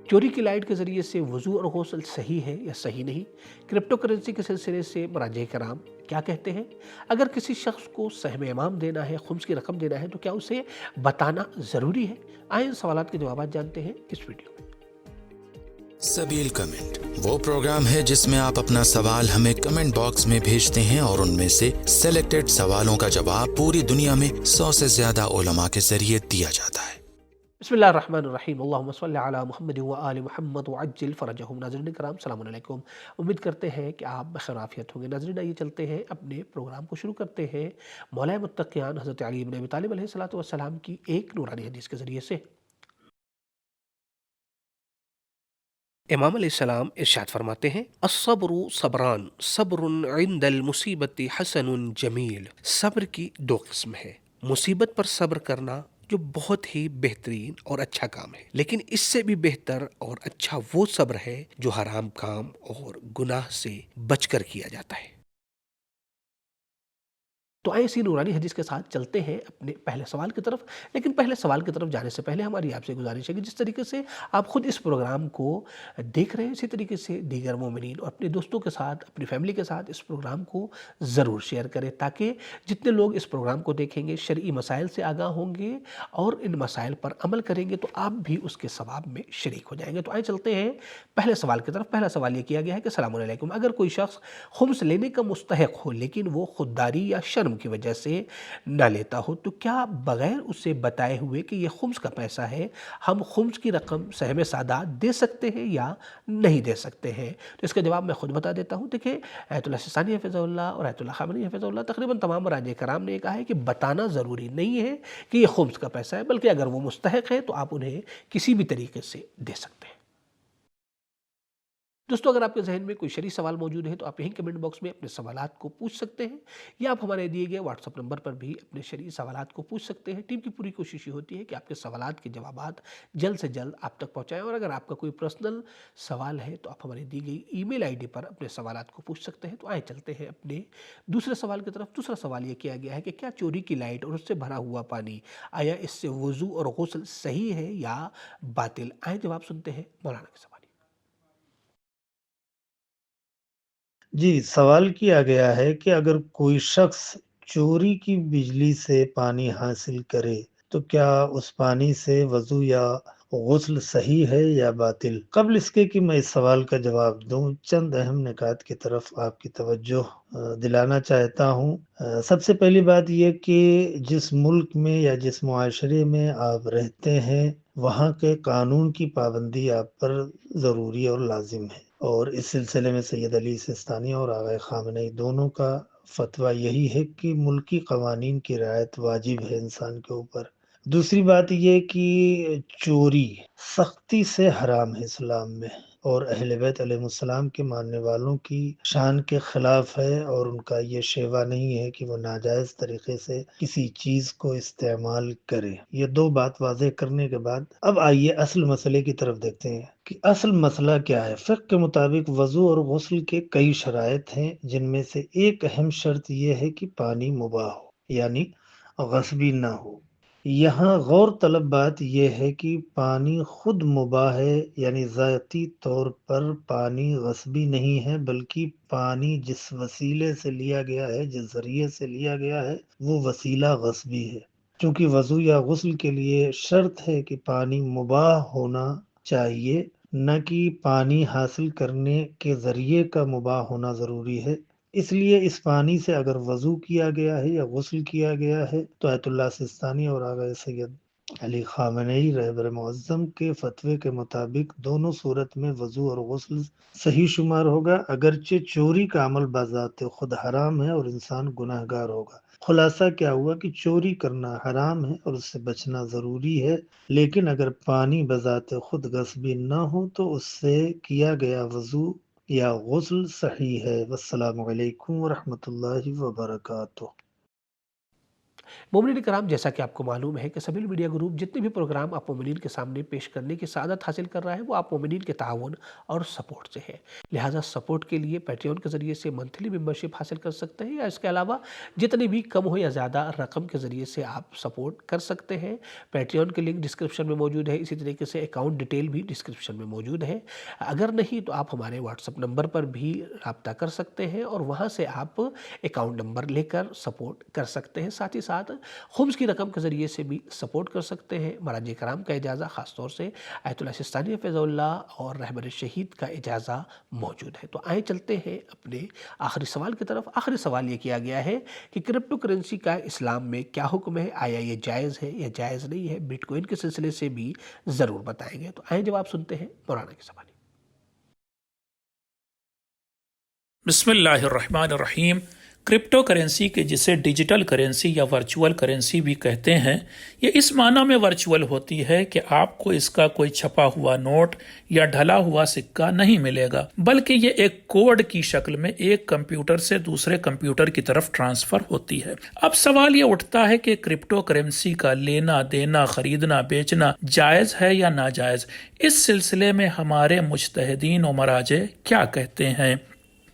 चोरी की लाइट के ज़रिए से वज़ू और गुस्ल सही है या सही नहीं? क्रिप्टो करेंसी के सिलसिले से मराजे कराम क्या कहते हैं? अगर किसी शख्स को सहम इमाम देना है, खुम्स की रकम देना है, तो क्या उसे बताना ज़रूरी है? आइए इन सवालात के जवाब जानते हैं इस वीडियो में। सबील कमेंट वो प्रोग्राम है जिसमें आप अपना सवाल हमें कमेंट बॉक्स में भेजते हैं और उनमें से सेलेक्टेड सवालों का जवाब पूरी दुनिया में 100 से ज्यादा उलमा के जरिए दिया जाता है। बिस्मिल्लाहिर्रहमानिर्रहीम, अल्लाहुम्मा सल्लि अला मुहम्मद व आलि मुहम्मद व अज्जिल फरजहुम। नाज़रीन किराम, अस्सलामु अलैकुम। उम्मीद करते हैं कि आप बखैर आफियत होंगे। नाज़रीन, आइए चलते हैं अपने प्रोग्राम को शुरू करते हैं मौलाए मुत्तक़ियान हज़रत अली इब्न अबी तालिब अलैहिस्सलातु वस्सलाम की एक नूरानी हदीस के ज़रिए से। इमाम अलैहिस्सलाम इरशाद फरमाते हैं, अस्सब्रु सबरान, सब्रुन इंदल मुसीबती हसनुन जमील। सब्र की दो किस्म है। मुसीबत पर सब्र करना जो बहुत ही बेहतरीन और अच्छा काम है, लेकिन इससे भी बेहतर और अच्छा वो सब्र है जो हराम काम और गुनाह से बचकर किया जाता है। तो आइए इसी नूरानी हदीस के साथ चलते हैं अपने पहले सवाल की तरफ। लेकिन पहले सवाल की तरफ जाने से पहले हमारी आपसे गुजारिश है कि जिस तरीके से आप खुद इस प्रोग्राम को देख रहे हैं, इसी तरीके से दीगर मोमिनीन और अपने दोस्तों के साथ, अपनी फैमिली के साथ इस प्रोग्राम को ज़रूर शेयर करें, ताकि जितने लोग इस प्रोग्राम को देखेंगे शरई मसाइल से आगाह होंगे और इन मसाइल पर अमल करेंगे तो आप भी उसके सवाब में शरीक हो जाएंगे। तो आइए चलते हैं पहले सवाल की तरफ। पहला सवाल ये किया गया है कि अस्सलामु अलैकुम, अगर कोई शख्स खुम्स लेने का मुस्तहिक हो लेकिन वो खुददारी या शर्म की वजह से ना लेता हो, तो क्या बगैर उसे बताए हुए कि ये खुम्स का पैसा है, हम खुम्स की रकम सहम सादात दे सकते हैं या नहीं दे सकते हैं? तो इसका जवाब मैं खुद बता देता हूँ। देखिए, आयतुल्लाह सिस्तानी हफ़िज़हुल्लाह और आयतुल्लाह ख़ामेनी हफ़िज़हुल्लाह, तकरीबन तमाम राजे कराम ने कहा है कि बताना ज़रूरी नहीं है कि ये खुम्स का पैसा है, बल्कि अगर वो मुस्तहिक है तो आप उन्हें किसी भी तरीके से दे सकते हैं। दोस्तों, अगर आपके ज़हन में कोई शरई सवाल मौजूद है तो आप यहीं कमेंट बॉक्स में अपने सवालात को पूछ सकते हैं, या आप हमारे दिए गए व्हाट्सएप नंबर पर भी अपने शरई सवालात को पूछ सकते हैं। टीम की पूरी कोशिश ये होती है कि आपके सवालात के जवाबात जल्द से जल्द आप तक पहुँचाएँ, और अगर आपका कोई पर्सनल सवाल है तो आप हमारी दी गई ईमेल आईडी पर अपने सवालात को पूछ सकते हैं। तो आइए चलते हैं अपने दूसरे सवाल की तरफ। दूसरा सवाल ये किया गया है कि क्या चोरी की लाइट और उससे भरा हुआ पानी, आया इससे वज़ू और गुस्ल सही है या बातिल? आइए जवाब सुनते हैं मौलाना के सवाल। जी, सवाल किया गया है कि अगर कोई शख्स चोरी की बिजली से पानी हासिल करे, तो क्या उस पानी से वज़ू या गुस्ल सही है या बातिल? क़ब्ल इसके कि मैं इस सवाल का जवाब दूँ, चंद अहम निकात की तरफ आपकी तवज्जो दिलाना चाहता हूँ। सबसे पहली बात ये कि जिस मुल्क में या जिस मुआशरे में आप रहते हैं, वहाँ के कानून की पाबंदी आप पर ज़रूरी और लाज़िम है। और इस सिलसिले में सैयद अली सिस्तानी और आगा ख़ामेनी दोनों का फ़तवा यही है कि मुल्की क़वानीन की रिआयत वाजिब है इंसान के ऊपर। दूसरी बात ये कि चोरी सख्ती से हराम है इस्लाम में, और अहले बैत अलैहिमुस्सलाम के मानने वालों की शान के खिलाफ है, और उनका ये शेवा नहीं है कि वो नाजायज़ तरीके से किसी चीज़ को इस्तेमाल करें। ये दो बात वाज़ेह करने के बाद अब आइए असल मसले की तरफ देखते हैं कि असल मसला क्या है। फ़िक़्ह के मुताबिक वज़ू और गुस्ल के कई शराइत हैं, जिनमें से एक अहम शर्त ये है कि पानी मुबाह हो, यानी ग़स्बी ना हो। यहाँ गौर तलब बात यह है कि पानी खुद मुबाह है, यानी ज़ाती तौर पर पानी ग़स्बी नहीं है, बल्कि पानी जिस वसीले से लिया गया है, जिस ज़रिए से लिया गया है, वो वसीला ग़स्बी है। चूँकि वज़ू या गुस्ल के लिए शर्त है कि पानी मुबाह होना चाहिए, न कि पानी हासिल करने के ज़रिए का मुबाह होना ज़रूरी है। इसलिए इस पानी से अगर वज़ू किया गया है या गुस्ल किया गया है, तो आयतुल्लाह सिस्तानी और आगा सैयद अली ख़ामेनी रहबर मुअज़्ज़म के फ़तवे के मुताबिक दोनों सूरत में वज़ू और गुस्ल सही शुमार होगा, अगरचे चोरी का अमल बाज़ाते खुद हराम है और इंसान गुनहगार होगा। खुलासा क्या हुआ कि चोरी करना हराम है और उससे बचना ज़रूरी है, लेकिन अगर पानी बज़ाते खुद ग़स्बी न हो तो उससे किया गया वज़ू या गुस्ल सही है। वस्सलामु अलैकुम व रहमतुल्लाहि व बरकातुहू। मोमिनीन कराम, जैसा कि आपको मालूम है कि सबील मीडिया ग्रुप जितने भी प्रोग्राम आप मोमिनीन के सामने पेश करने की सआदत हासिल कर रहा है वो आप मोमिनीन के ताउन और सपोर्ट से है। लिहाजा सपोर्ट के लिए पैट्रियन के ज़रिए से मंथली मेंबरशिप हासिल कर सकते हैं, या इसके अलावा जितनी भी कम हो या ज़्यादा रकम के ज़रिए से आप सपोर्ट कर सकते हैं। पैट्रियन के लिंक डिस्क्रिप्शन में मौजूद है, इसी तरीके से अकाउंट डिटेल भी डिस्क्रिप्शन में मौजूद है। अगर नहीं तो आप हमारे व्हाट्सएप नंबर पर भी रब्ता कर सकते हैं और वहाँ से आप अकाउंट नंबर लेकर सपोर्ट कर सकते हैं। साथ ही साथ खुम्स की रकम के ज़रिए से भी सपोर्ट कर सकते हैं। महाराज कराम का इजाज़ा ख़ास तौर से आयतुल्लाह सिस्तानी हफ़िज़हुल्लाह और रहबर शहीद का इजाज़ा मौजूद है। तो आए चलते हैं अपने आखिरी सवाल की तरफ। आखिरी सवाल ये किया गया है कि क्रिप्टो करेंसी का इस्लाम में क्या हुक्म है, आया ये जायज़ है या जायज़ नहीं है, बिटकॉइन के सिलसिले से भी ज़रूर बताएंगे। तो आए जवाब सुनते हैं मौलाना के सवाल। बिस्मिल्लाहिर्रहमानिर्रहीम। क्रिप्टो करेंसी के जिसे डिजिटल करेंसी या वर्चुअल करेंसी भी कहते हैं, ये इस माना में वर्चुअल होती है कि आपको इसका कोई छपा हुआ नोट या ढला हुआ सिक्का नहीं मिलेगा, बल्कि ये एक कोड की शक्ल में एक कंप्यूटर से दूसरे कंप्यूटर की तरफ ट्रांसफर होती है। अब सवाल ये उठता है कि क्रिप्टो करेंसी का लेना देना, खरीदना बेचना जायज़ है या नाजायज़। इस सिलसिले में हमारे मुज्तहिदीन व मराजे क्या कहते हैं?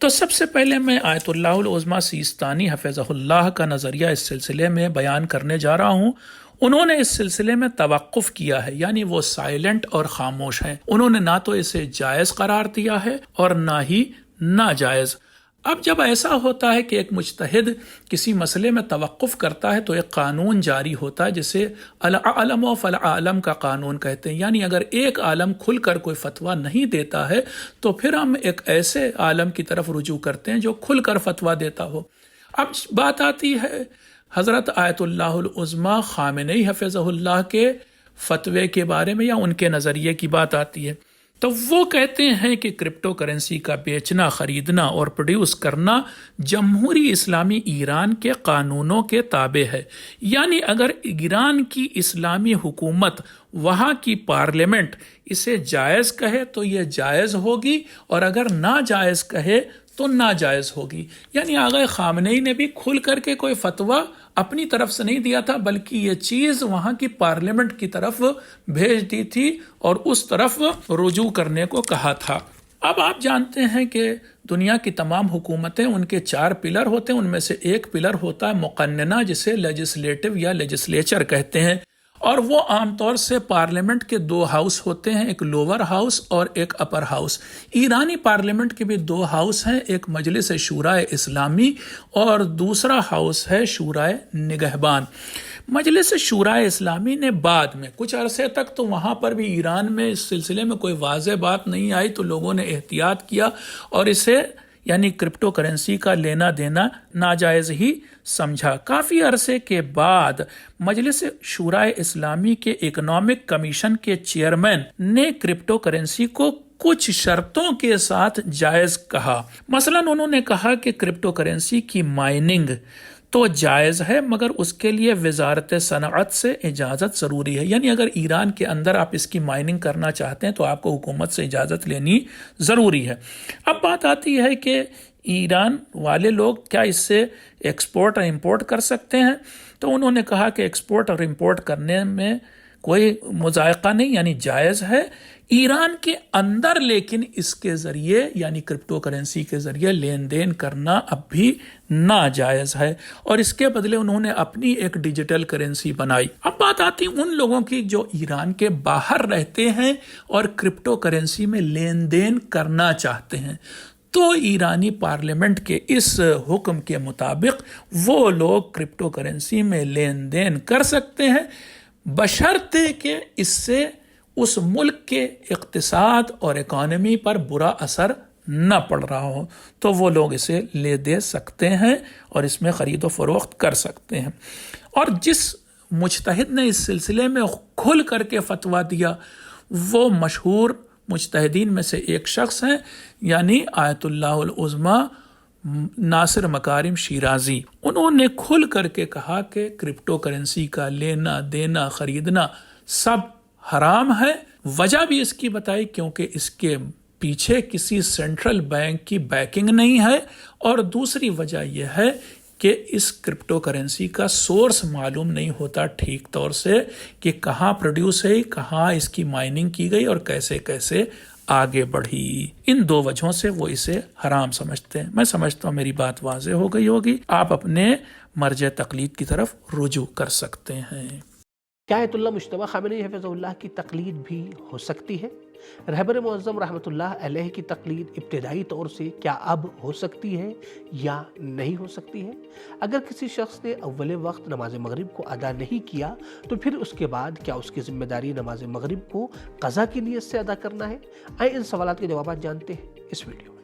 तो सबसे पहले मैं आयतुल्लाहुल उज़्मा सीस्तानी हफ़िज़हुल्लाह का नज़रिया इस सिलसिले में बयान करने जा रहा हूँ। उन्होंने इस सिलसिले में तवक्कुफ़ किया है, यानी वो साइलेंट और ख़ामोश हैं। उन्होंने ना तो इसे जायज़ करार दिया है और ना ही नाजायज़। अब जब ऐसा होता है कि एक मुज्तहिद किसी मसले में तवक्कुफ़ करता है तो एक कानून जारी होता है जिसे अल-आलम व फ़ल-आलम का कानून कहते हैं। यानी अगर एक आलम खुलकर कोई फतवा नहीं देता है तो फिर हम एक ऐसे आलम की तरफ रुजू करते हैं जो खुलकर फतवा देता हो। अब बात आती है हज़रत आयतुल्लाहुल उज़्मा ख़ामेनी हफ़िज़हुल्लाह के फतवे के बारे में, या उनके नज़रिए की बात आती है। तो वो कहते हैं कि क्रिप्टो करेंसी का बेचना, ख़रीदना और प्रोड्यूस करना जमहूरी इस्लामी ईरान के कानूनों के ताबे है। यानी अगर ईरान की इस्लामी हुकूमत, वहाँ की पार्लियामेंट इसे जायज़ कहे तो ये जायज़ होगी, और अगर नाजायज़ कहे तो नाजायज़ होगी। यानी आगा ख़ामेनी ने भी खुल करके कोई फतवा अपनी तरफ से नहीं दिया था, बल्कि ये चीज़ वहाँ की पार्लियामेंट की तरफ भेज दी थी और उस तरफ रुजू करने को कहा था। अब आप जानते हैं कि दुनिया की तमाम हुकूमतें, उनके 4 पिलर होते हैं। उनमें से एक पिलर होता है मुक़न्नना, जिसे लेजिस्लेटिव या लेजिस्लेचर कहते हैं, और वो आमतौर से पार्लियामेंट के 2 हाउस होते हैं, एक लोअर हाउस और एक अपर हाउस। ईरानी पार्लियामेंट के भी 2 हाउस हैं, एक मजलिस शूराए इस्लामी और दूसरा हाउस है शूराए निगहबान। मजलिस शूराए इस्लामी ने बाद में कुछ अरसे तक तो वहाँ पर भी ईरान में इस सिलसिले में कोई वाज़ेह बात नहीं आई, तो लोगों ने एहतियात किया और इसे यानी क्रिप्टो करेंसी का लेना देना नाजायज़ ही समझा। काफ़ी अरसे के बाद मजलिस शूराए इस्लामी के इकोनॉमिक कमीशन के चेयरमैन ने क्रिप्टो करेंसी को कुछ शर्तों के साथ जायज़ कहा। मसलन उन्होंने कहा कि क्रिप्टो करेंसी की माइनिंग तो जायज़ है, मगर उसके लिए वजारत सनअत से इजाज़त ज़रूरी है। यानी अगर ईरान के अंदर आप इसकी माइनिंग करना चाहते हैं तो आपको हुकूमत से इजाज़त लेनी ज़रूरी है। अब बात आती है कि ईरान वाले लोग क्या इससे एक्सपोर्ट और इंपोर्ट कर सकते हैं? तो उन्होंने कहा कि एक्सपोर्ट और इंपोर्ट करने में कोई मुज़ायक़ा नहीं, यानी जायज़ है ईरान के अंदर, लेकिन इसके ज़रिए यानी क्रिप्टो करेंसी के ज़रिए लेन देन करना अब भी नाजायज़ है। और इसके बदले उन्होंने अपनी एक डिजिटल करेंसी बनाई। अब बात आती है उन लोगों की जो ईरान के बाहर रहते हैं और क्रिप्टो करेंसी में लेन देन करना चाहते हैं। तो ईरानी पार्लियामेंट के इस हुक्म के मुताबिक वो लोग क्रिप्टो करेंसी में लेन देन कर सकते हैं, बशर्ते कि इससे उस मुल्क के इक़्तिसाद और इकॉनमी पर बुरा असर न पड़ रहा हो, तो वो लोग इसे ले दे सकते हैं और इसमें ख़रीदो फ़रोख्त कर सकते हैं। और जिस मुज्तहिद ने इस सिलसिले में खुल करके फतवा दिया वो मशहूर मुज्तहिदीन में से एक शख्स हैं, यानी आयतुल्लाहुल उज़्मा नासिर मकारिम शिराजी। उन्होंने खुल करके कहा कि क्रिप्टो करेंसी का लेना देना खरीदना सब हराम है। वजह भी इसकी बताई क्योंकि इसके पीछे किसी सेंट्रल बैंक की बैकिंग नहीं है, और दूसरी वजह यह है کہ اس کرپٹو کرنسی کا سورس معلوم نہیں ہوتا ٹھیک طور سے کہ کہاں پروڈیوس ہے، کہاں اس کی مائننگ کی گئی اور کیسے کیسے آگے بڑھی. ان دو وجہوں سے وہ اسے حرام سمجھتے ہیں. میں سمجھتا ہوں میری بات واضح ہو گئی ہوگی. آپ اپنے مرجع تقلید کی طرف رجوع کر سکتے ہیں. کیا آیت اللہ مجتبیٰ خامنئی حفظہ اللہ کی تقلید بھی ہو سکتی ہے؟ رہبر معظم رحمۃ اللہ علیہ کی تقلید ابتدائی طور سے کیا اب ہو سکتی ہے یا نہیں ہو سکتی ہے؟ اگر کسی شخص نے اول وقت نماز مغرب کو ادا نہیں کیا تو پھر اس کے بعد کیا اس کی ذمہ داری نماز مغرب کو قضا کی نیت سے ادا کرنا ہے؟ آئیں ان سوالات کے جوابات جانتے ہیں اس ویڈیو میں.